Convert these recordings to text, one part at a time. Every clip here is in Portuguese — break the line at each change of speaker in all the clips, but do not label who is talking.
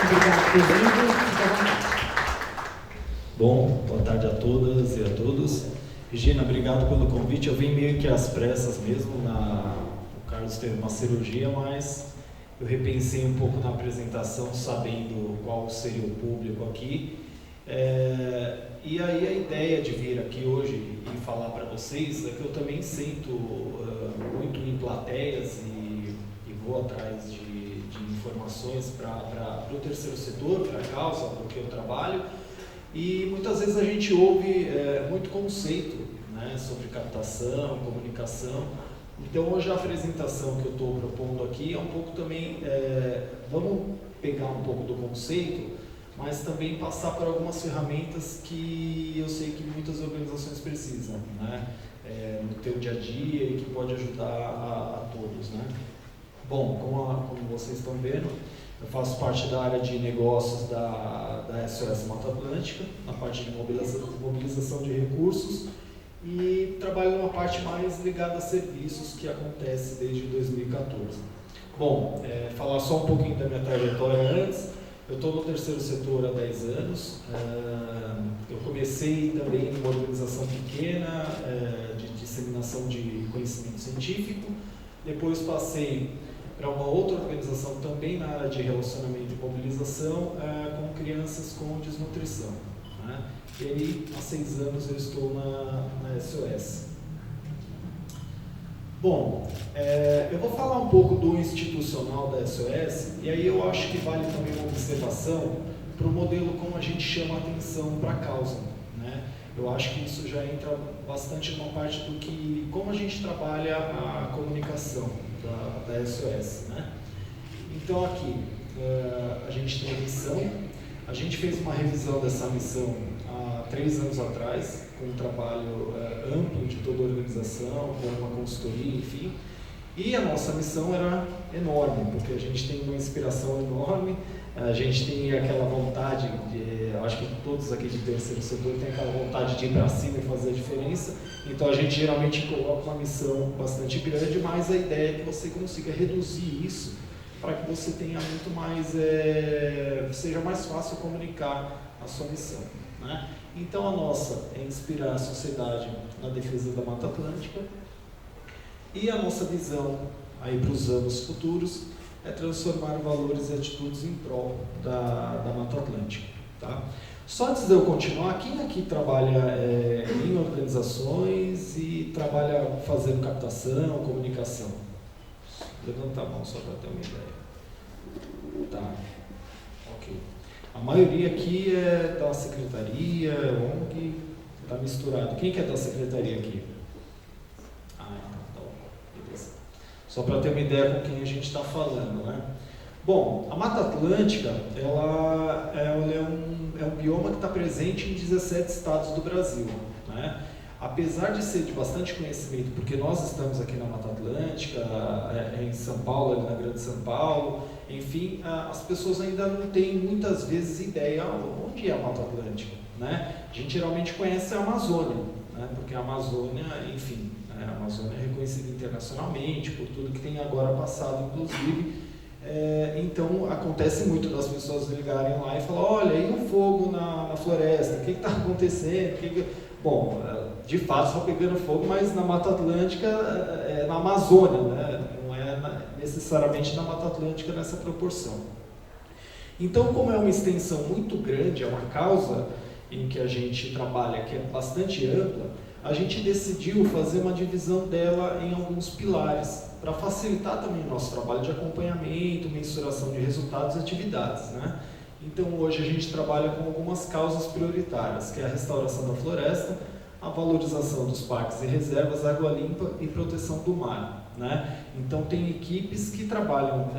obrigado por vir.
Bom, boa tarde a todas e a todos. Regina, obrigado pelo convite. Eu vim meio que às pressas mesmo. O Carlos teve uma cirurgia, mas eu repensei um pouco na apresentação, sabendo qual seria o público aqui. E aí a ideia de vir aqui hoje e falar para vocês é que eu também sento muito em plateias e vou atrás de informações para o terceiro setor, para a causa, para o que eu trabalho. E muitas vezes a gente ouve muito conceito, né, sobre captação, comunicação. Então hoje a apresentação que eu estou propondo aqui é um pouco também, vamos pegar um pouco do conceito, mas também passar por algumas ferramentas que eu sei que muitas organizações precisam, né, no teu dia a dia e que pode ajudar a todos, né. Bom, como vocês estão vendo, eu faço parte da área de negócios da SOS Mata Atlântica, na parte de mobilização de recursos, e trabalho numa parte mais ligada a serviços que acontece desde 2014. Bom, falar só um pouquinho da minha trajetória antes. Eu estou no terceiro setor há 10 anos. Eu comecei também numa organização pequena de disseminação de conhecimento científico. Depois passei para uma outra organização também na área de relacionamento e mobilização com crianças com desnutrição, né? E aí, há 6 anos eu estou na SOS. Bom, eu vou falar um pouco do institucional da SOS, e aí eu acho que vale também uma observação para o modelo como a gente chama a atenção para a causa, né? Eu acho que isso já entra bastante numa parte do que, como a gente trabalha a comunicação da SOS, né? Então aqui, a gente tem a missão, a gente fez uma revisão dessa missão há 3 anos atrás, com um trabalho amplo de toda a organização, com uma consultoria, enfim. E a nossa missão era enorme, porque a gente tem uma inspiração enorme, a gente tem aquela vontade, acho que todos aqui de terceiro setor têm aquela vontade de ir para cima e fazer a diferença. Então a gente geralmente coloca uma missão bastante grande, mas a ideia é que você consiga reduzir isso para que você tenha muito mais, seja mais fácil comunicar a sua missão, né? Então a nossa é inspirar a sociedade na defesa da Mata Atlântica, e a nossa visão aí para os anos futuros é transformar valores e atitudes em prol da Mata Atlântica, tá? Só antes de eu continuar, quem aqui trabalha em organizações e trabalha fazendo captação, comunicação? Levanta a mão só para ter uma ideia. Tá, ok. A maioria aqui é da secretaria, ONG, está misturado. Quem que é da secretaria aqui? Então, beleza. Só para ter uma ideia com quem a gente está falando, né? Bom, a Mata Atlântica, ela é um bioma que está presente em 17 estados do Brasil, né? Apesar de ser de bastante conhecimento, porque nós estamos aqui na Mata Atlântica, em São Paulo, ali na Grande São Paulo, enfim, as pessoas ainda não têm muitas vezes ideia onde é a Mata Atlântica, né? A gente geralmente conhece a Amazônia, né? Porque a Amazônia, enfim, a Amazônia é reconhecida internacionalmente por tudo que tem agora passado, inclusive. Então acontece muito das pessoas ligarem lá e falar: olha, e o fogo na floresta, o que está acontecendo? Bom, de fato está pegando fogo, mas na Mata Atlântica, na Amazônia, né? Não é necessariamente na Mata Atlântica nessa proporção. Então, como é uma extensão muito grande, é uma causa em que a gente trabalha que é bastante ampla, a gente decidiu fazer uma divisão dela em alguns pilares, para facilitar também o nosso trabalho de acompanhamento, mensuração de resultados e atividades, né? Então hoje a gente trabalha com algumas causas prioritárias, que é a restauração da floresta, a valorização dos parques e reservas, água limpa e proteção do mar, né? Então tem equipes que trabalham,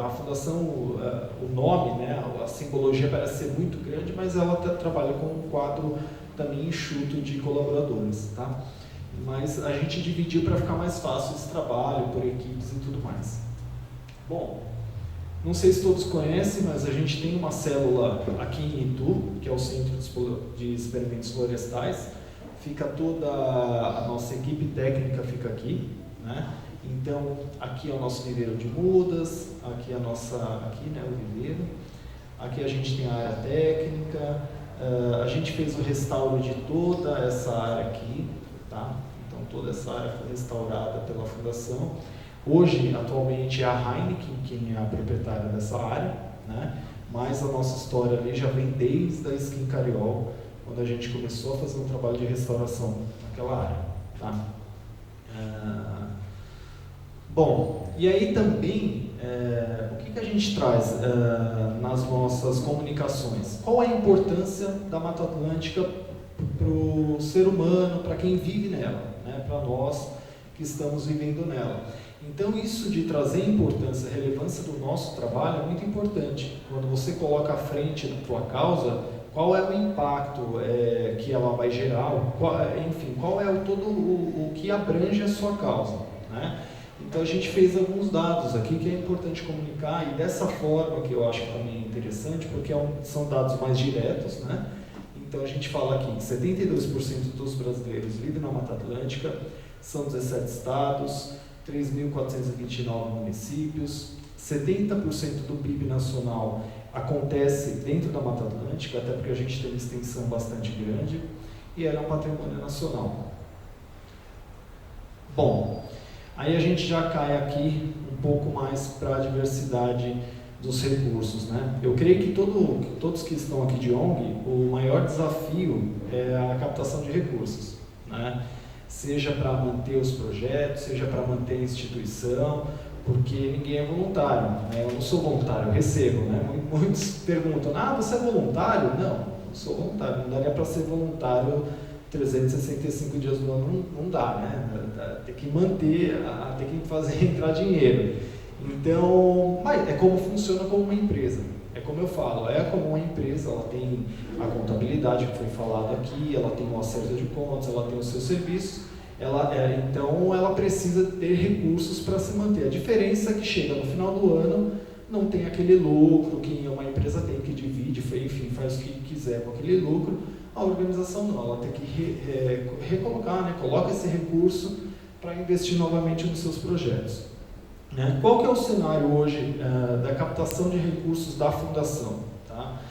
a fundação, o nome, né, a simbologia parece ser muito grande, mas ela trabalha com um quadro também enxuto de colaboradores, tá? Mas a gente dividiu para ficar mais fácil esse trabalho, por equipes e tudo mais. Bom, não sei se todos conhecem, mas a gente tem uma célula aqui em Itu, que é o Centro de Experimentos Florestais. Fica toda a nossa equipe técnica fica aqui, né? Então, aqui é o nosso viveiro de mudas, aqui é a nossa, aqui, né, o viveiro. Aqui a gente tem a área técnica, a gente fez o restauro de toda essa área aqui, tá? Então toda essa área foi restaurada pela fundação. Hoje, atualmente, é a Heineken quem é a proprietária dessa área, né? Mas a nossa história ali já vem desde a Skin Cariol, quando a gente começou a fazer um trabalho de restauração naquela área, tá? Bom, e aí também, o que a gente traz nas nossas comunicações? Qual é a importância da Mata Atlântica para o ser humano, para quem vive nela, né? Para nós que estamos vivendo nela? Então, isso de trazer importância, relevância do nosso trabalho é muito importante. Quando você coloca à frente da tua causa, qual é o impacto que ela vai gerar, enfim, qual é todo o que abrange a sua causa, né? Então a gente fez alguns dados aqui que é importante comunicar, e dessa forma que eu acho que também é interessante, porque são dados mais diretos, né? Então a gente fala aqui que 72% dos brasileiros vivem na Mata Atlântica, são 17 estados, 3.429 municípios, 70% do PIB nacional acontece dentro da Mata Atlântica, até porque a gente tem uma extensão bastante grande, e ela é um patrimônio nacional. Bom, aí a gente já cai aqui um pouco mais para a diversidade dos recursos, né? Eu creio que todos que estão aqui de ONG, o maior desafio é a captação de recursos, né? Seja para manter os projetos, seja para manter a instituição, porque ninguém é voluntário, né? Eu não sou voluntário, eu recebo, né? Muitos perguntam, você é voluntário? Não sou voluntário, não daria para ser voluntário 365 dias do ano, não dá, né? Tem que manter, tem que fazer entrar dinheiro. Então, mas é como funciona como uma empresa. É como eu falo, é como uma empresa, ela tem a contabilidade que foi falada aqui, ela tem o acerto de contas, ela tem os seus serviços, então ela precisa ter recursos para se manter. A diferença é que chega no final do ano, não tem aquele lucro que uma empresa tem, que divide, enfim, faz o que quiser com aquele lucro. A organização não, ela tem que recolocar, né? Coloca esse recurso para investir novamente nos seus projetos. Né? Qual que é o cenário hoje da captação de recursos da fundação? Tá?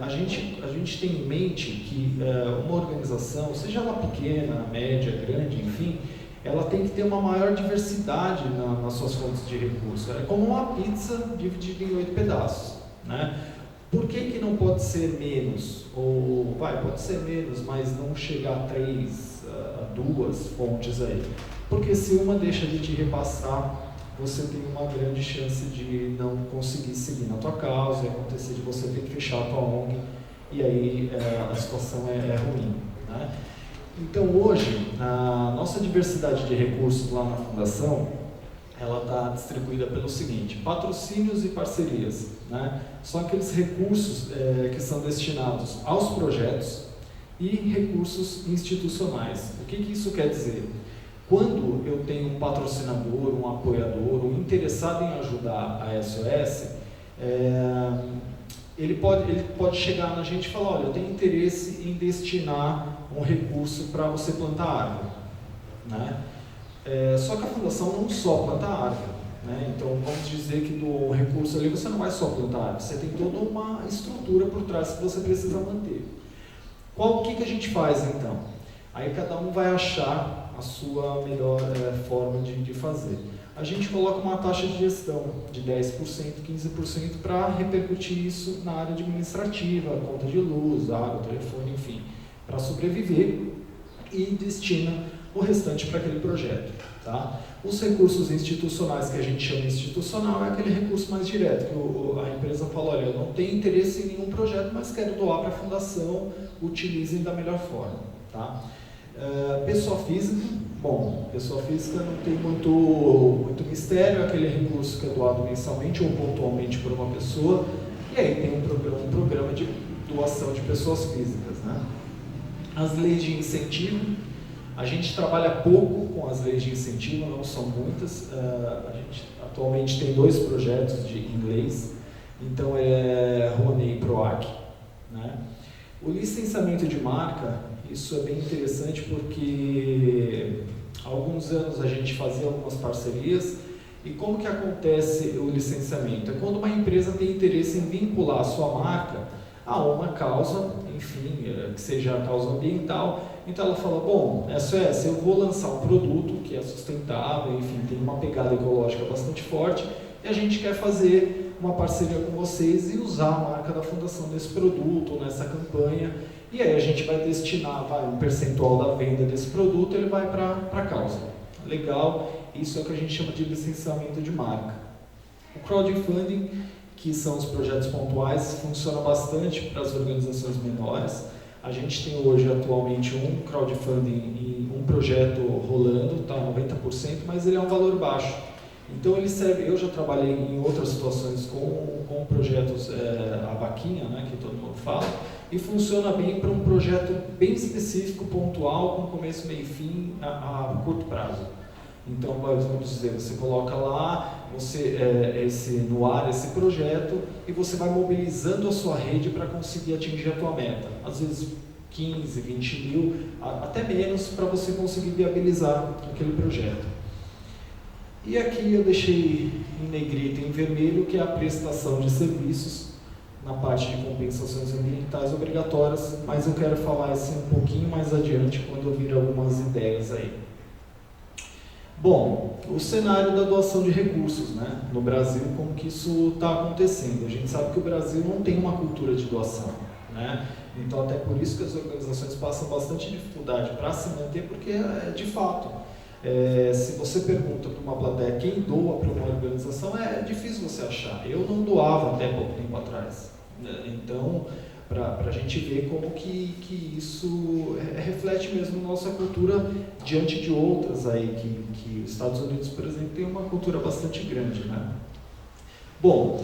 A gente tem em mente que uma organização, seja ela pequena, média, grande, enfim, ela tem que ter uma maior diversidade nas suas fontes de recursos. É como uma pizza dividida em 8 pedaços. Né? Por que não pode ser menos? Pode ser menos, mas não chegar a 3, a 2 fontes aí. Porque se uma deixa de te repassar, você tem uma grande chance de não conseguir seguir na tua causa, e acontecer de você ter que fechar a tua ONG, e aí a situação é ruim. Né? Então hoje, a nossa diversidade de recursos lá na Fundação, ela está distribuída pelo seguinte: patrocínios e parcerias, né? São aqueles recursos que são destinados aos projetos e recursos institucionais. O que isso quer dizer? Quando eu tenho um patrocinador, um apoiador, um interessado em ajudar a SOS, ele pode chegar na gente e falar: olha, eu tenho interesse em destinar um recurso para você plantar árvore. Né? Só que a fundação não só planta árvore. Né? Então vamos dizer que do recurso ali você não vai só plantar árvore, você tem toda uma estrutura por trás que você precisa manter. O que a gente faz então? Aí cada um vai achar a sua melhor forma de fazer. A gente coloca uma taxa de gestão de 10%, 15% para repercutir isso na área administrativa, conta de luz, água, telefone, enfim, para sobreviver, e destina o restante para aquele projeto. Tá? Os recursos institucionais, que a gente chama institucional, é aquele recurso mais direto, que a empresa fala: olha, eu não tenho interesse em nenhum projeto, mas quero doar para a fundação, utilizem da melhor forma. Tá? Pessoa física, pessoa física não tem muito mistério, é aquele recurso que é doado mensalmente ou pontualmente por uma pessoa, e aí tem um programa de doação de pessoas físicas. Né? As leis de incentivo, a gente trabalha pouco com as leis de incentivo, não são muitas. A gente atualmente tem 2 projetos de inglês, então é Rouanet e PROAC. Né? O licenciamento de marca, isso é bem interessante porque há alguns anos a gente fazia algumas parcerias E como que acontece o licenciamento? É quando uma empresa tem interesse em vincular a sua marca a uma causa, enfim, que seja a causa ambiental. Então ela fala, bom, SOS, eu vou lançar um produto que é sustentável, enfim, tem uma pegada ecológica bastante forte, e a gente quer fazer uma parceria com vocês e usar a marca da fundação nesse produto, nessa campanha, e aí a gente vai destinar um percentual da venda desse produto, ele vai para a causa. Legal, isso é o que a gente chama de licenciamento de marca. O crowdfunding, que são os projetos pontuais, funciona bastante para as organizações menores. A gente tem hoje, atualmente, um crowdfunding e um projeto rolando, está 90%, mas ele é um valor baixo. Então ele serve, eu já trabalhei em outras situações com projetos, a vaquinha, né, que todo mundo fala, e funciona bem para um projeto bem específico, pontual, com começo, meio e fim, a curto prazo. Então, vamos dizer, você coloca lá, no ar esse projeto, e você vai mobilizando a sua rede para conseguir atingir a tua meta. Às vezes 15, 20 mil, até menos, para você conseguir viabilizar aquele projeto. E aqui eu deixei em negrito e em vermelho, que é a prestação de serviços, na parte de compensações ambientais obrigatórias, mas eu quero falar assim um pouquinho mais adiante, quando eu vir algumas ideias aí. Bom, o cenário da doação de recursos, né? No Brasil, como que isso está acontecendo? A gente sabe que o Brasil não tem uma cultura de doação, né? Então, até por isso que as organizações passam bastante dificuldade para se manter, porque, de fato, se você pergunta para uma plateia quem doa para uma organização, é difícil você achar. Eu não doava até pouco tempo atrás. Então, para a gente ver como que isso reflete mesmo nossa cultura diante de outras aí, que os Estados Unidos, por exemplo, tem uma cultura bastante grande, né? Bom,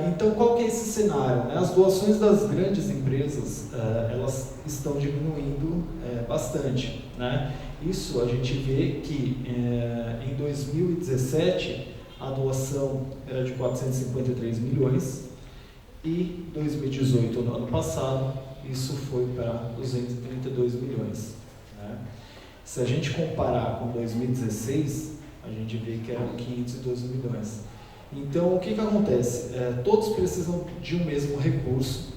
então qual que é esse cenário, né? As doações das grandes empresas, elas estão diminuindo bastante, né? Isso a gente vê que em 2017 a doação era de 453 milhões, e 2018, no ano passado, isso foi para 232 milhões. Né? Se a gente comparar com 2016, a gente vê que eram 512 milhões. Então, o que acontece? Todos precisam de um mesmo recurso.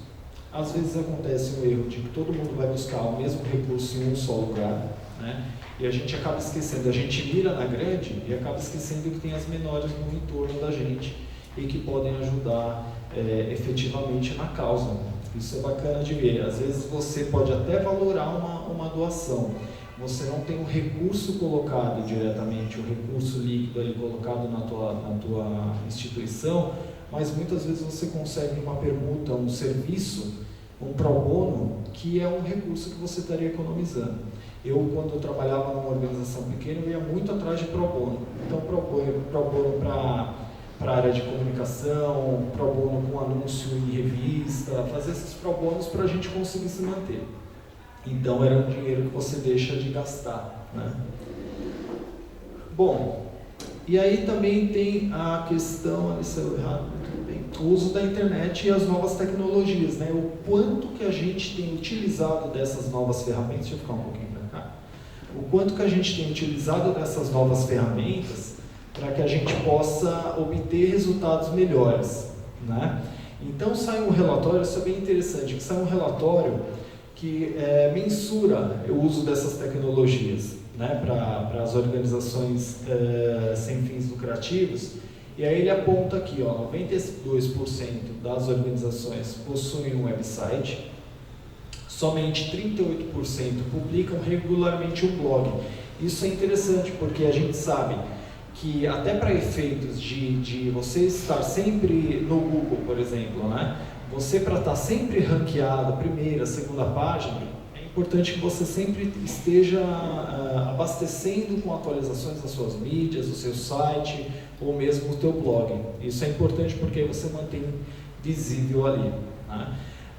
Às vezes acontece um erro de que todo mundo vai buscar o mesmo recurso em um só lugar, né? E a gente acaba esquecendo, a gente mira na grande e acaba esquecendo que tem as menores no entorno da gente e que podem ajudar efetivamente na causa. Isso é bacana de ver. Às vezes você pode até valorar uma doação, você não tem um recurso colocado diretamente, um recurso líquido ali colocado na tua instituição, mas muitas vezes você consegue uma permuta, um serviço, um pro bono, que é um recurso que você estaria economizando. Eu, quando eu trabalhava numa organização pequena, eu ia muito atrás de pro bono. Então, pro bono para a área de comunicação, pro bono com anúncio em revista, fazer esses pro bonos para a gente conseguir se manter. Então, era um dinheiro que você deixa de gastar, né? Bom, e aí também tem a questão, ali saiu errado, muito bem, o uso da internet e as novas tecnologias, né? O quanto que a gente tem utilizado dessas novas ferramentas, deixa eu ficar um pouquinho para cá, o quanto que a gente tem utilizado dessas novas ferramentas para que a gente possa obter resultados melhores, né? Então sai um relatório, isso é bem interessante, que sai um relatório que mensura o uso dessas tecnologias, né, para as organizações sem fins lucrativos, e aí ele aponta aqui, ó, 92% das organizações possuem um website, somente 38% publicam regularmente um blog. Isso é interessante porque a gente sabe que até para efeitos de você estar sempre no Google, por exemplo, né, você para estar sempre ranqueado, primeira, segunda página, é importante que você sempre esteja abastecendo com atualizações das suas mídias, do seu site ou mesmo o teu blog. Isso é importante porque você mantém visível ali, né?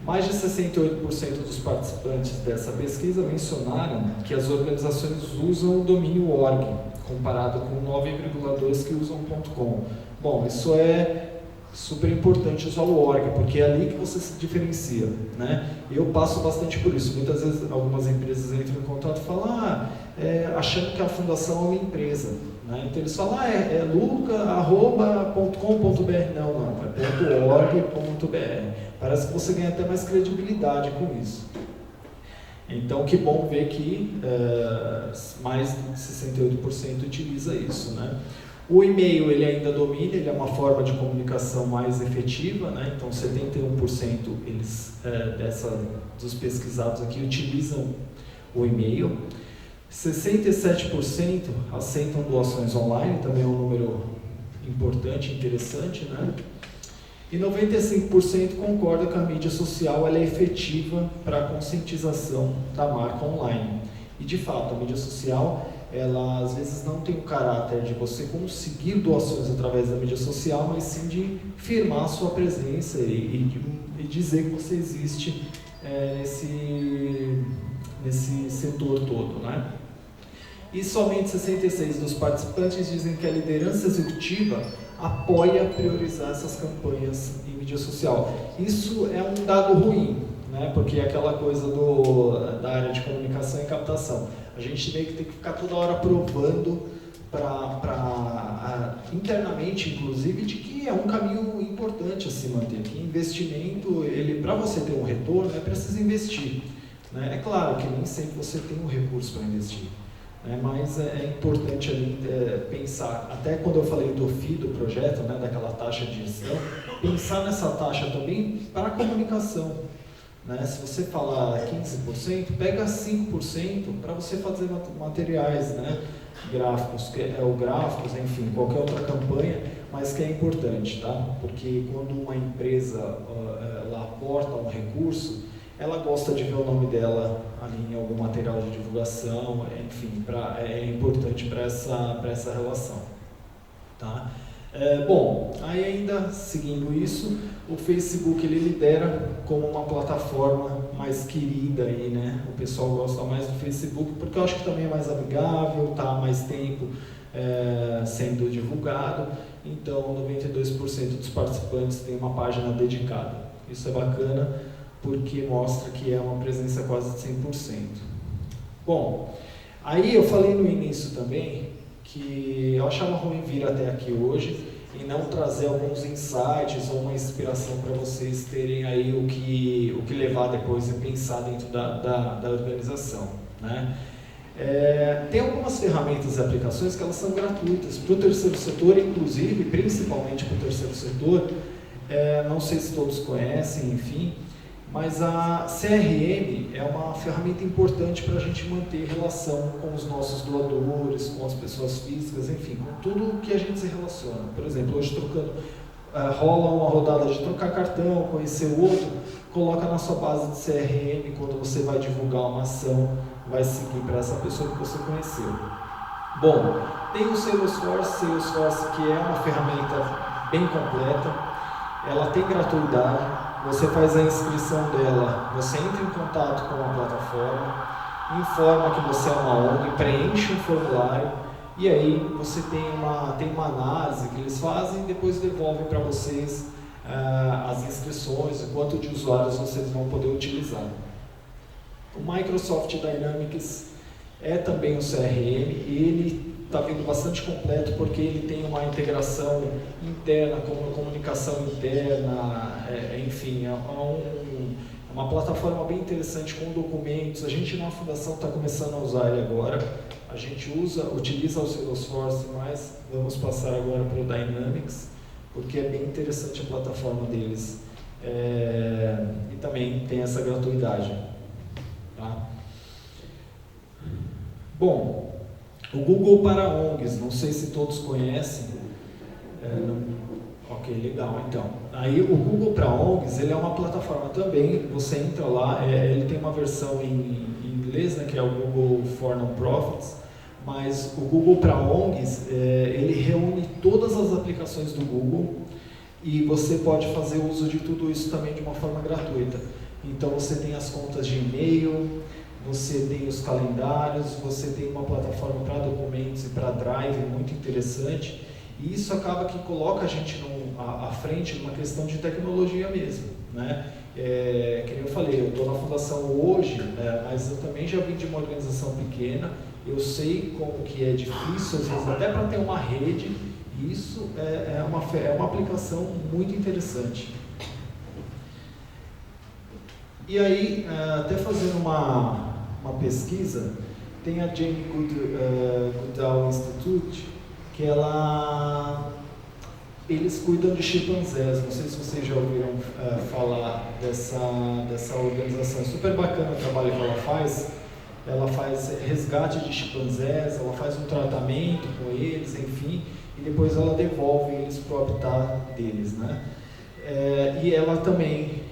Mais de 68% dos participantes dessa pesquisa mencionaram que as organizações usam o domínio .org, comparado com 9,2% que usam .com. Bom, isso é super importante usar o .org, porque é ali que você se diferencia, né? Eu passo bastante por isso. Muitas vezes algumas empresas entram em contato e falam achando que a fundação é uma empresa. né? Então eles falam, é luca.com.br. Não, é .org.br. Parece que você ganha até mais credibilidade com isso. Então, que bom ver que mais de 68% utiliza isso, né? O e-mail ele ainda domina, ele é uma forma de comunicação mais efetiva, né? Então 71% dos pesquisados aqui utilizam o e-mail, 67% aceitam doações online, também é um número importante, interessante, né? E 95% concorda que a mídia social ela é efetiva para a conscientização da marca online. E de fato, a mídia social ela às vezes não tem o caráter de você conseguir doações através da mídia social, mas sim de firmar a sua presença e dizer que você existe nesse setor todo, né? E somente 66% dos participantes dizem que a liderança executiva apoia priorizar essas campanhas em mídia social. Isso é um dado ruim, né? Porque é aquela coisa da área de comunicação e captação. A gente meio que tem que ficar toda hora provando internamente, inclusive, de que é um caminho importante a se manter. Que investimento, para você ter um retorno, é preciso investir, né? É claro que nem sempre você tem um recurso para investir, né? Mas é importante ali pensar, até quando eu falei do FII do projeto, né, daquela taxa de gestão, pensar nessa taxa também para a comunicação. Né? Se você falar 15%, pega 5% para você fazer materiais, né? Gráficos, enfim, qualquer outra campanha, mas que é importante, tá? Porque quando uma empresa ela aporta um recurso, ela gosta de ver o nome dela ali em algum material de divulgação, enfim, é importante para essa relação, tá? Bom, aí ainda seguindo isso, o Facebook ele lidera como uma plataforma mais querida aí, né? O pessoal gosta mais do Facebook porque eu acho que também é mais amigável, está há mais tempo sendo divulgado, então 92% dos participantes têm uma página dedicada. Isso é bacana porque mostra que é uma presença quase de 100%. Bom, aí eu falei no início também que eu achava ruim vir até aqui hoje e não trazer alguns insights ou uma inspiração para vocês terem aí o que levar depois e pensar dentro da organização, né? Tem algumas ferramentas e aplicações que elas são gratuitas para o terceiro setor, inclusive, principalmente para o terceiro setor, não sei se todos conhecem, enfim, mas a CRM é uma ferramenta importante para a gente manter relação com os nossos doadores, com as pessoas físicas, enfim, com tudo que a gente se relaciona. Por exemplo, hoje rola uma rodada de trocar cartão, conhecer o outro, coloca na sua base de CRM, quando você vai divulgar uma ação, vai seguir para essa pessoa que você conheceu. Bom, tem o Salesforce, que é uma ferramenta bem completa, ela tem gratuidade. Você faz a inscrição dela, você entra em contato com a plataforma, informa que você é uma ONG, preenche um formulário e aí você tem uma análise que eles fazem e depois devolvem para vocês as inscrições, o quanto de usuários vocês vão poder utilizar. O Microsoft Dynamics é também um CRM e ele está vindo bastante completo porque ele tem uma integração interna, com uma comunicação interna, enfim, é uma plataforma bem interessante com documentos. A gente na fundação está começando a usar ele agora, a gente utiliza o Salesforce, mas vamos passar agora para o Dynamics, porque é bem interessante a plataforma deles e também tem essa gratuidade. Tá? Bom, o Google para ONGs, não sei se todos conhecem. Ok, legal, então. Aí o Google para ONGs, ele é uma plataforma também, você entra lá, ele tem uma versão em inglês, né, que é o Google for Non-Profits, mas o Google para ONGs, ele reúne todas as aplicações do Google e você pode fazer uso de tudo isso também de uma forma gratuita. Então você tem as contas de e-mail, você tem os calendários, você tem uma plataforma para documentos e para Drive muito interessante, e isso acaba que coloca a gente à frente numa questão de tecnologia mesmo, né? Que nem eu falei, eu estou na fundação hoje, mas eu também já vim de uma organização pequena, Eu sei como que é difícil, às vezes até para ter uma rede, e isso é uma aplicação muito interessante. E aí, até fazendo uma pesquisa, tem a Jane Goodall Institute, que eles cuidam de chimpanzés. Não sei se vocês já ouviram falar dessa organização. É super bacana o trabalho que ela faz. Ela faz resgate de chimpanzés, ela faz um tratamento com eles, enfim, e depois ela devolve eles para o habitat deles, né? E ela também,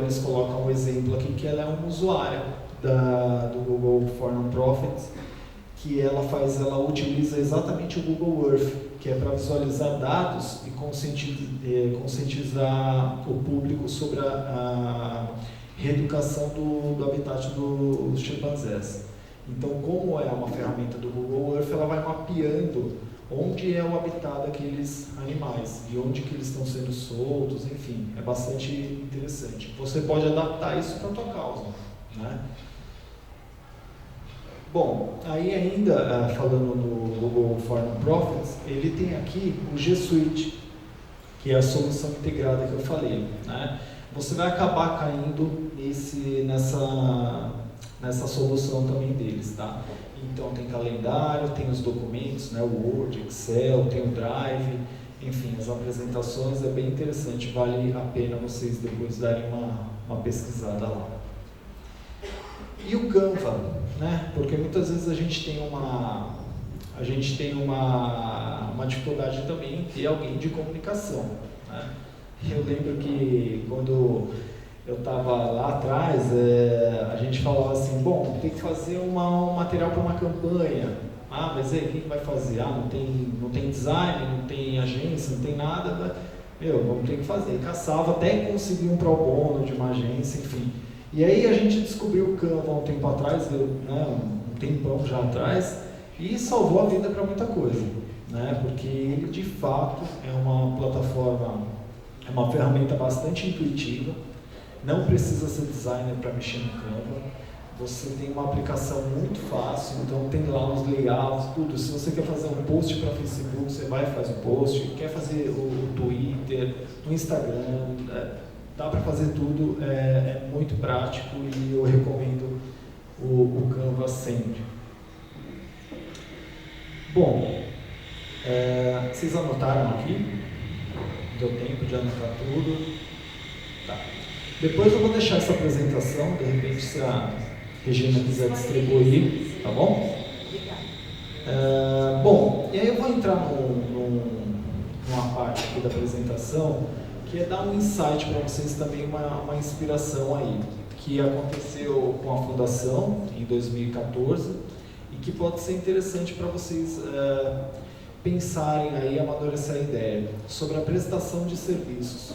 eles colocam um exemplo aqui que ela é uma usuária do Google for Non-Profits, que ela utiliza exatamente o Google Earth, que é para visualizar dados e conscientizar o público sobre a reeducação do habitat dos chimpanzés. Então, como é uma ferramenta do Google Earth, ela vai mapeando onde é o habitat daqueles animais e onde que eles estão sendo soltos, enfim, é bastante interessante. Você pode adaptar isso para a tua causa, né? Bom, aí ainda falando no Google for Non-Profits, ele tem aqui o G Suite, que é a solução integrada que eu falei, né? Você vai acabar caindo nessa solução também deles, tá? Então tem calendário, tem os documentos, né, o Word, Excel, tem o Drive, enfim, as apresentações, é bem interessante, vale a pena vocês depois darem uma pesquisada lá. E o Canva, né? Porque muitas vezes a gente tem uma dificuldade também em ter alguém de comunicação, né? Eu lembro que quando eu estava lá atrás, a gente falava assim, bom, tem que fazer um material para uma campanha. Ah, mas aí, quem vai fazer? Ah, não tem design, não tem agência, não tem nada. Vamos ter que fazer. Caçava até conseguir um pro bono de uma agência, enfim. E aí a gente descobriu o Canva um tempo atrás, um tempão já atrás, e salvou a vida para muita coisa, né? Porque ele, de fato, é uma plataforma, é uma ferramenta bastante intuitiva. Não precisa ser designer para mexer no Canva. Você tem uma aplicação muito fácil, então tem lá os layouts, tudo. Se você quer fazer um post para Facebook, você vai e faz o post. Quer fazer o Twitter, o Instagram, dá para fazer tudo. É muito prático e eu recomendo o Canva sempre. Bom, vocês anotaram aqui? Deu tempo de anotar tudo? Tá. Depois eu vou deixar essa apresentação, de repente se a Regina quiser distribuir, tá bom? Bom, e aí eu vou entrar numa parte aqui da apresentação, que é dar um insight para vocês também, uma inspiração aí, que aconteceu com a Fundação em 2014 e que pode ser interessante para vocês pensarem aí, amadurecer a ideia sobre a prestação de serviços.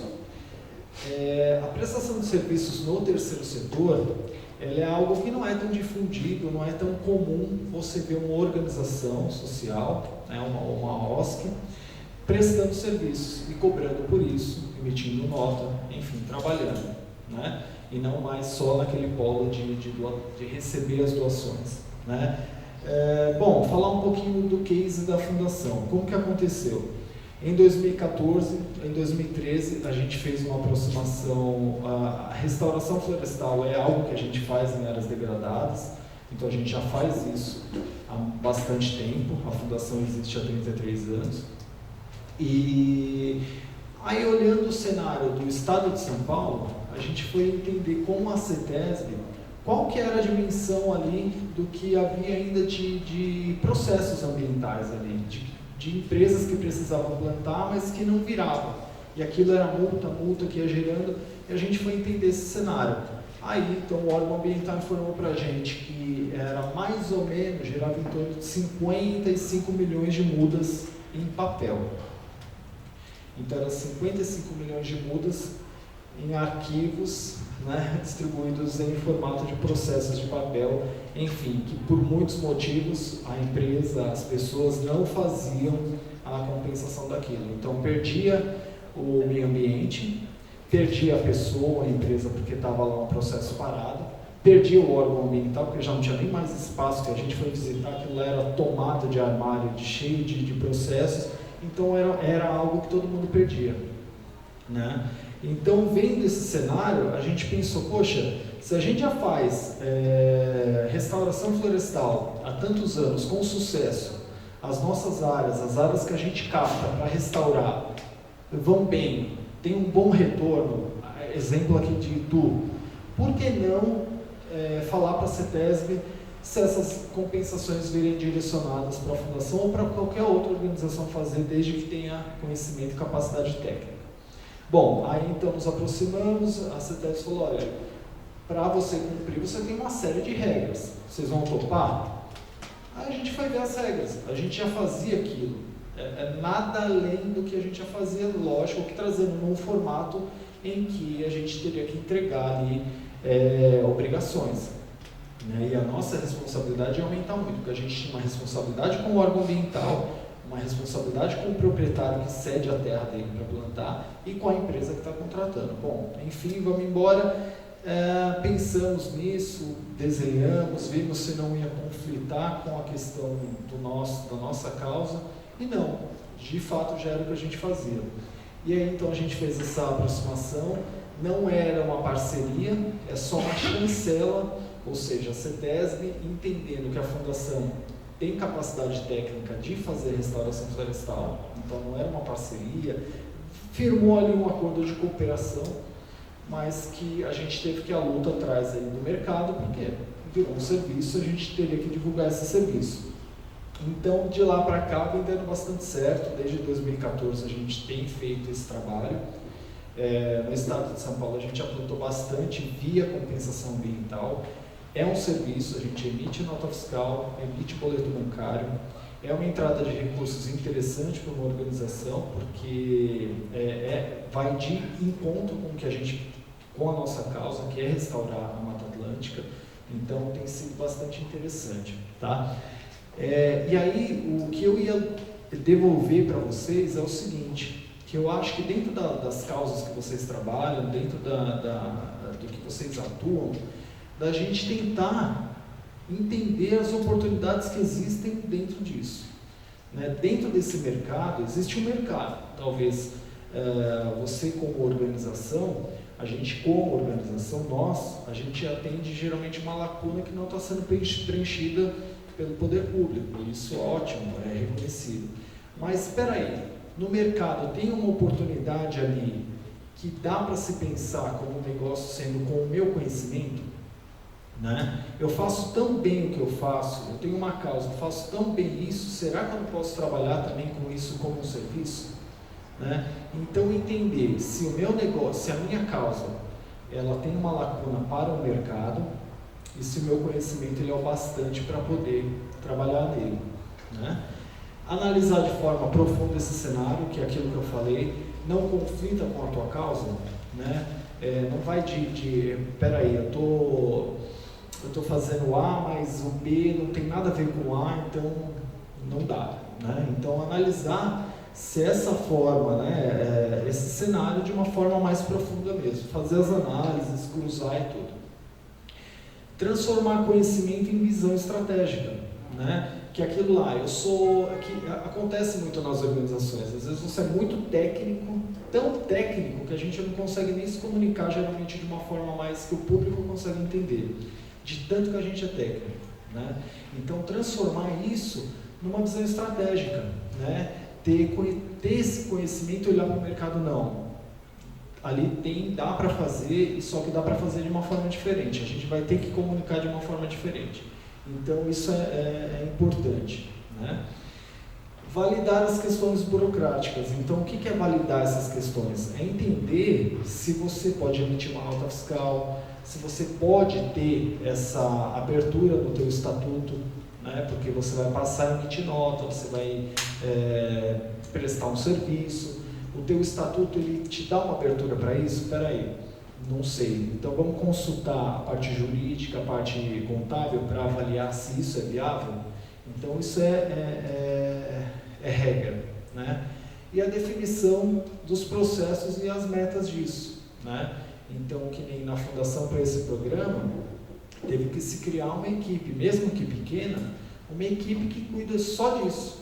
A prestação de serviços no terceiro setor, ela é algo que não é tão difundido, não é tão comum você ver uma organização social, né, uma OSC, prestando serviços e cobrando por isso, emitindo nota, enfim, trabalhando, né? E não mais só naquele polo de receber as doações, né? Bom, falar um pouquinho do case da Fundação. Como que aconteceu? Em 2014, em 2013, a gente fez uma aproximação. A restauração florestal é algo que a gente faz em áreas degradadas, então a gente já faz isso há bastante tempo. A Fundação existe há 33 anos. E aí, olhando o cenário do estado de São Paulo, a gente foi entender com a CETESB qual que era a dimensão ali do que havia ainda de processos ambientais ali, de empresas que precisavam plantar, mas que não viravam. E aquilo era multa que ia gerando, e a gente foi entender esse cenário. Aí, então, o órgão ambiental informou para a gente que era mais ou menos, gerava em torno de 55 milhões de mudas em papel. Então, eram 55 milhões de mudas em arquivos, né, distribuídos em formato de processos de papel, enfim, que por muitos motivos a empresa, as pessoas não faziam a compensação daquilo. Então, perdia o meio ambiente, perdia a pessoa, a empresa, porque estava lá um processo parado, perdia o órgão ambiental, porque já não tinha nem mais espaço, que a gente foi visitar, aquilo lá era tomada de armário, cheio de processos, então era algo que todo mundo perdia, né? Então, vendo esse cenário, a gente pensou, poxa, se a gente já faz restauração florestal há tantos anos com sucesso, as nossas áreas, as áreas que a gente capta para restaurar, vão bem, tem um bom retorno, exemplo aqui de Itu, por que não falar para a CETESB se essas compensações virem direcionadas para a Fundação ou para qualquer outra organização fazer, desde que tenha conhecimento e capacidade técnica? Bom, aí então nos aproximamos, a CETESB falou, olha, para você cumprir, você tem uma série de regras, vocês vão topar? Aí a gente foi ver as regras, a gente já fazia aquilo, nada além do que a gente já fazia, lógico, que trazendo num formato em que a gente teria que entregar ali obrigações, né? E a nossa responsabilidade ia aumentar muito, porque a gente tinha uma responsabilidade com o órgão ambiental, uma responsabilidade com o proprietário que cede a terra dele para plantar e com a empresa que está contratando. Bom, enfim, vamos embora, pensamos nisso, desenhamos, vimos se não ia conflitar com a questão da nossa causa, e não, de fato já era o que a gente fazia. E aí então a gente fez essa aproximação, não era uma parceria, é só uma chancela, ou seja, a CETESB entendendo que a Fundação tem capacidade técnica de fazer restauração florestal, então não era uma parceria, firmou ali um acordo de cooperação, mas que a gente teve que ir à luta atrás aí do mercado, porque virou um serviço, a gente teria que divulgar esse serviço. Então, de lá para cá, vem dando bastante certo, desde 2014 a gente tem feito esse trabalho. No estado de São Paulo a gente apontou bastante via compensação ambiental. É um serviço, a gente emite nota fiscal, emite boleto bancário, é uma entrada de recursos interessante para uma organização, porque vai de encontro com o que a gente, com a nossa causa, que é restaurar a Mata Atlântica, então tem sido bastante interessante, tá? E aí, o que eu ia devolver para vocês é o seguinte, que eu acho que dentro das causas que vocês trabalham, dentro do que vocês atuam, da gente tentar entender as oportunidades que existem dentro disso, né? Dentro desse mercado, existe um mercado, talvez você como organização, a gente atende geralmente uma lacuna que não está sendo preenchida pelo poder público, isso é ótimo, é reconhecido. Mas espera aí, no mercado tem uma oportunidade ali que dá para se pensar como um negócio sendo com o meu conhecimento, né? Eu faço tão bem o que eu faço, eu tenho uma causa, eu faço tão bem isso, será que eu não posso trabalhar também com isso como um serviço? Né? Então entender se o meu negócio, se a minha causa, ela tem uma lacuna para o mercado, e se o meu conhecimento ele é o bastante para poder trabalhar nele, né? Analisar de forma profunda esse cenário, que é aquilo que eu falei, não conflita com a tua causa, né? Não vai peraí, eu estou fazendo A, mas o B não tem nada a ver com o A, então não dá, né? Então analisar se essa forma, né, esse cenário de uma forma mais profunda mesmo, fazer as análises, cruzar e tudo. Transformar conhecimento em visão estratégica, né? Que aquilo lá, que acontece muito nas organizações, às vezes você é muito técnico, tão técnico que a gente não consegue nem se comunicar geralmente de uma forma mais que o público consegue entender, de tanto que a gente é técnico, né? Então transformar isso numa visão estratégica, né? Ter esse conhecimento e olhar para o mercado, não. Ali dá para fazer, só que dá para fazer de uma forma diferente. A gente vai ter que comunicar de uma forma diferente. Então, isso é importante, né? Validar as questões burocráticas. Então, o que é validar essas questões? É entender se você pode emitir uma nota fiscal, se você pode ter essa abertura no teu estatuto, né? Porque você vai passar a emitir nota, você vai prestar um serviço. O teu estatuto ele te dá uma abertura para isso? Espera aí, não sei. Então vamos consultar a parte jurídica, a parte contábil para avaliar se isso é viável. Então isso é regra, né? E a definição dos processos e as metas disso, né? Então, que nem na fundação para esse programa, teve que se criar uma equipe, mesmo que pequena, uma equipe que cuida só disso,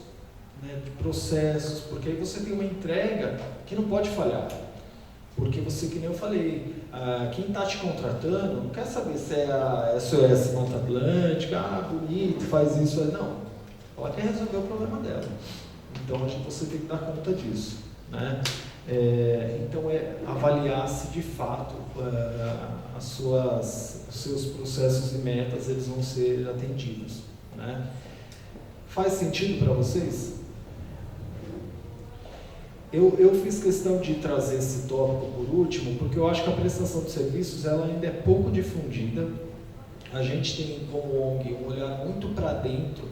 né, de processos, porque aí você tem uma entrega que não pode falhar. Porque você, que nem eu falei, quem está te contratando não quer saber se é a SOS Mata Atlântica, bonito, faz isso, não. Ela quer resolver o problema dela. Então você tem que dar conta disso, né? Então avaliar se de fato os seus processos e metas eles vão ser atendidos, né? Faz sentido para vocês? Eu fiz questão de trazer esse tópico por último, porque eu acho que a prestação de serviços ela ainda é pouco difundida. A gente tem como ONG um olhar muito para dentro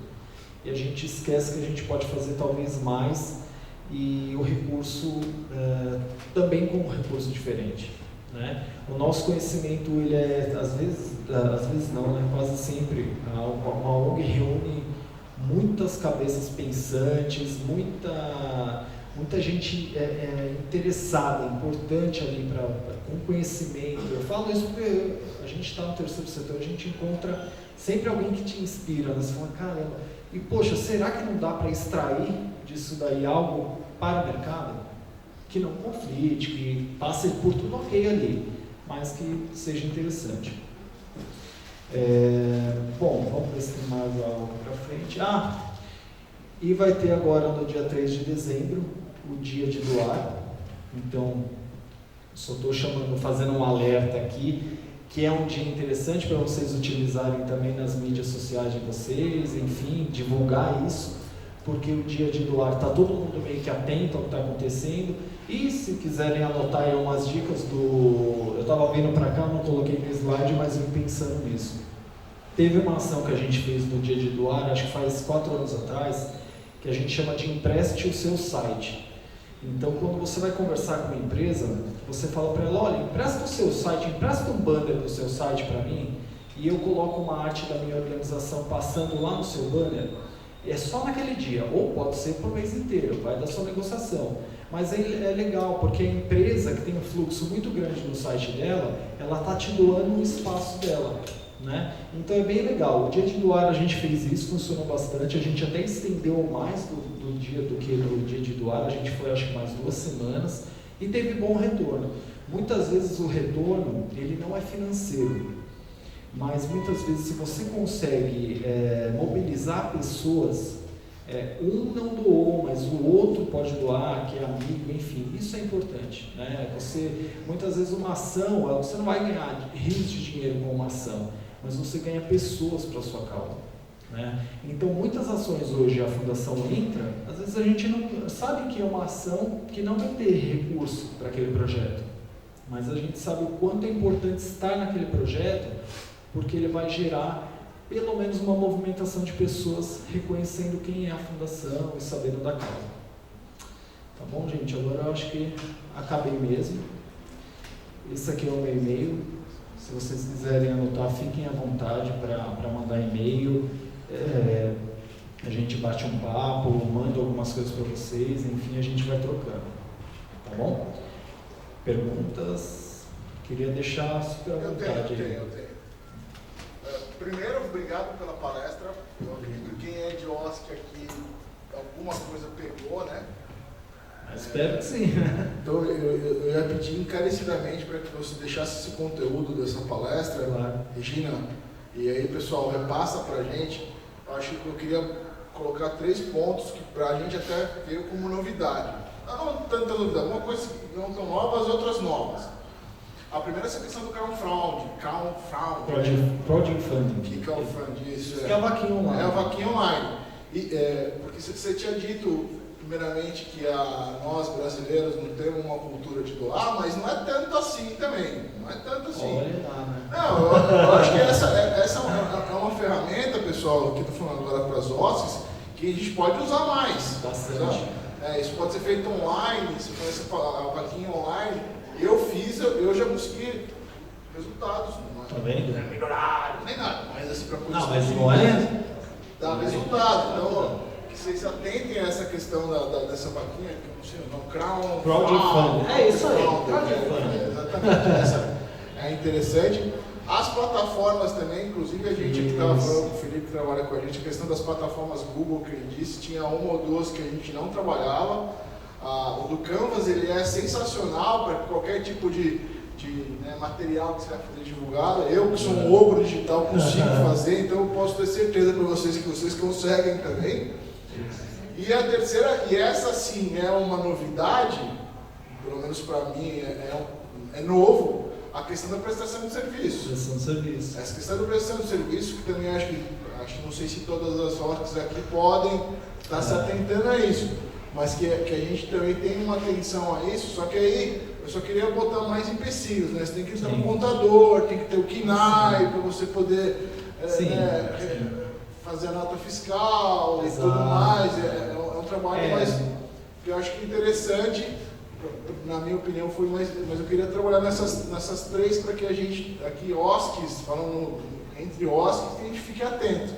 e a gente esquece que a gente pode fazer talvez mais e o recurso também com um recurso diferente, né? O nosso conhecimento ele é às vezes não, né? Quase sempre uma ONG reúne muitas cabeças pensantes, muita gente interessada, importante ali com conhecimento. Eu falo isso porque a gente está no terceiro setor, a gente encontra sempre alguém que te inspira, né? Você fala, caramba, e poxa, será que não dá para extrair disso daí algo para o mercado? Que não conflite, que passe por tudo ok ali, mas que seja interessante. Bom, vamos ver se tem mais algo para frente. E vai ter agora no dia 3 de dezembro o dia de doar. Então, só estou fazendo um alerta aqui, que é um dia interessante para vocês utilizarem também nas mídias sociais de vocês, enfim, divulgar isso, porque o dia de doar está todo mundo meio que atento ao que está acontecendo. E se quiserem anotar aí umas dicas eu estava vindo para cá, não coloquei no slide, mas vim pensando nisso. Teve uma ação que a gente fez no dia de doar, acho que faz 4 anos atrás, que a gente chama de empreste o seu site. Então, quando você vai conversar com uma empresa, você fala para ela, olha, empresta o seu site, empresta um banner do seu site para mim, e eu coloco uma arte da minha organização passando lá no seu banner. É só naquele dia, ou pode ser por mês inteiro, vai da sua negociação. Mas é legal, porque a empresa que tem um fluxo muito grande no site dela, ela está te doando um espaço dela, né? Então é bem legal. O dia de doar a gente fez isso, funcionou bastante, a gente até estendeu mais do dia do que no dia de doar, a gente foi acho que mais 2 semanas e teve bom retorno. Muitas vezes o retorno, ele não é financeiro, mas muitas vezes se você consegue mobilizar pessoas, um não doou, mas o outro pode doar, que é amigo, enfim, isso é importante, né? Muitas vezes uma ação, você não vai ganhar rios de dinheiro com uma ação, mas você ganha pessoas para a sua causa, né? Então muitas ações hoje a Fundação entra, às vezes a gente não sabe que é uma ação que não vai ter recurso para aquele projeto, mas a gente sabe o quanto é importante estar naquele projeto, porque ele vai gerar pelo menos uma movimentação de pessoas reconhecendo quem é a fundação e sabendo da causa. Tá bom, gente? Agora eu acho que acabei mesmo. Esse aqui é o meu e-mail. Se vocês quiserem anotar, fiquem à vontade para mandar e-mail. A gente bate um papo, manda algumas coisas para vocês, enfim, a gente vai trocando. Tá bom? Perguntas? Queria deixar super à vontade.
Eu tenho. Primeiro, obrigado pela palestra. Eu acredito que quem é de OSC aqui, alguma coisa pegou, né?
Espero que sim.
Então, eu ia pedir encarecidamente para que você deixasse esse conteúdo dessa palestra,
claro.
Regina, e aí, pessoal, repassa para a gente. Eu acho que eu queria colocar 3 pontos que para a gente até veio como novidade. Não tanta novidade, uma coisa que não tão novas, outras novas. A primeira é essa questão do crowdfunding.
Crowdfunding.
Que crowdfunding, isso
é a vaquinha online.
É a vaquinha online. Porque você tinha dito, primeiramente, que nós brasileiros não temos uma cultura de doar, mas não é tanto assim também. Não é tanto assim.
Olha lá, né?
Não, eu acho que essa é uma ferramenta, pessoal, que estou falando agora para as OSCs, que a gente pode usar mais.
Bastante.
Isso pode ser feito online, se for a vaquinha online. Eu já busquei resultados.
Tá vendo?
Não é milionário, nem nada, mas assim, para
não, mas não é?
Dá resultado. Então, que vocês atentem a essa questão dessa vaquinha, que eu não sei o nome,
crowdfunding. É isso aí, crowdfunding.
Exatamente, essa é interessante. As plataformas também, inclusive a gente aqui estava falando com o Felipe que trabalha com a gente, a questão das plataformas Google, que ele disse, tinha uma ou duas que a gente não trabalhava. O do Canvas, ele é sensacional para qualquer tipo de material que você vai fazer divulgado. Eu, que sou um ogro digital, consigo fazer, então eu posso ter certeza para vocês que vocês conseguem também. E a terceira, e essa sim é uma novidade, pelo menos para mim é novo, a questão da prestação de serviço.
Prestação de serviço.
Essa questão da prestação de serviço, que também acho que não sei se todas as OSCs aqui podem estar se atentando a isso, mas que a gente também tem uma atenção a isso, só que aí eu só queria botar mais empecilhos, né? Você tem que ter um contador, tem que ter o KNAI para você poder fazer a nota fiscal e tudo mais. É um trabalho mais que eu acho que interessante, na minha opinião foi mais, mas eu queria trabalhar nessas três para que a gente, aqui OSCs, falando entre OSCs, que a gente fique atento.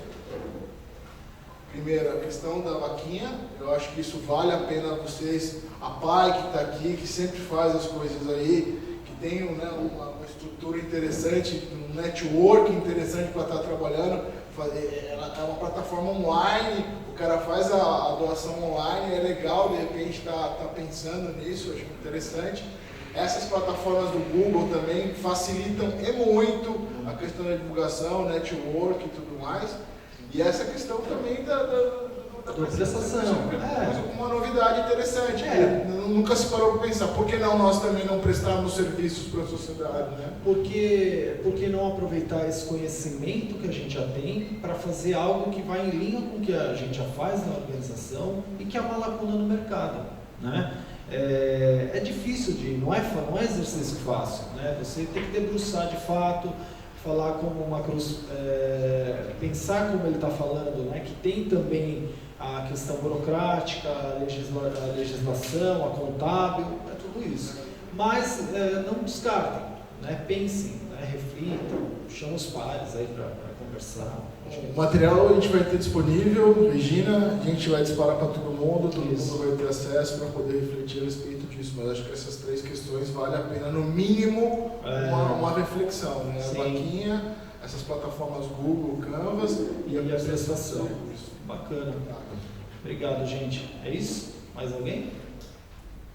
Primeiro, a questão da vaquinha, eu acho que isso vale a pena vocês, a PAI que está aqui, que sempre faz as coisas aí, que tem uma estrutura interessante, um network interessante para estar trabalhando, ela é uma plataforma online, o cara faz a doação online, é legal, de repente está pensando nisso, acho interessante. Essas plataformas do Google também facilitam muito a questão da divulgação, network e tudo mais. E essa questão também da
prestação.
Uma novidade interessante. Nunca se parou para pensar, por que não nós também não prestarmos serviços para a sociedade? Né?
Por que não aproveitar esse conhecimento que a gente já tem para fazer algo que vai em linha com o que a gente já faz na organização e que é uma lacuna no mercado? Né? É difícil, não é exercício fácil. Né? Você tem que debruçar de fato, falar como uma cruz, pensar como ele está falando, né? Que tem também a questão burocrática, a legislação, a contábil, tudo isso. Mas não descartem, né? Pensem, né? Reflitam, chamem os pares aí para conversar.
O material a gente vai ter disponível, Regina, a gente vai disparar para todo mundo vai ter acesso para poder refletir a respeito disso, mas acho que essas três questões vale a pena, no mínimo, uma reflexão, né? A vaquinha, essas plataformas Google, Canvas e a prestação.
Bacana. Obrigado, gente. É isso? Mais alguém?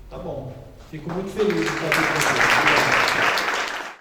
Tá bom. Fico muito feliz de estar aqui com vocês. Obrigado.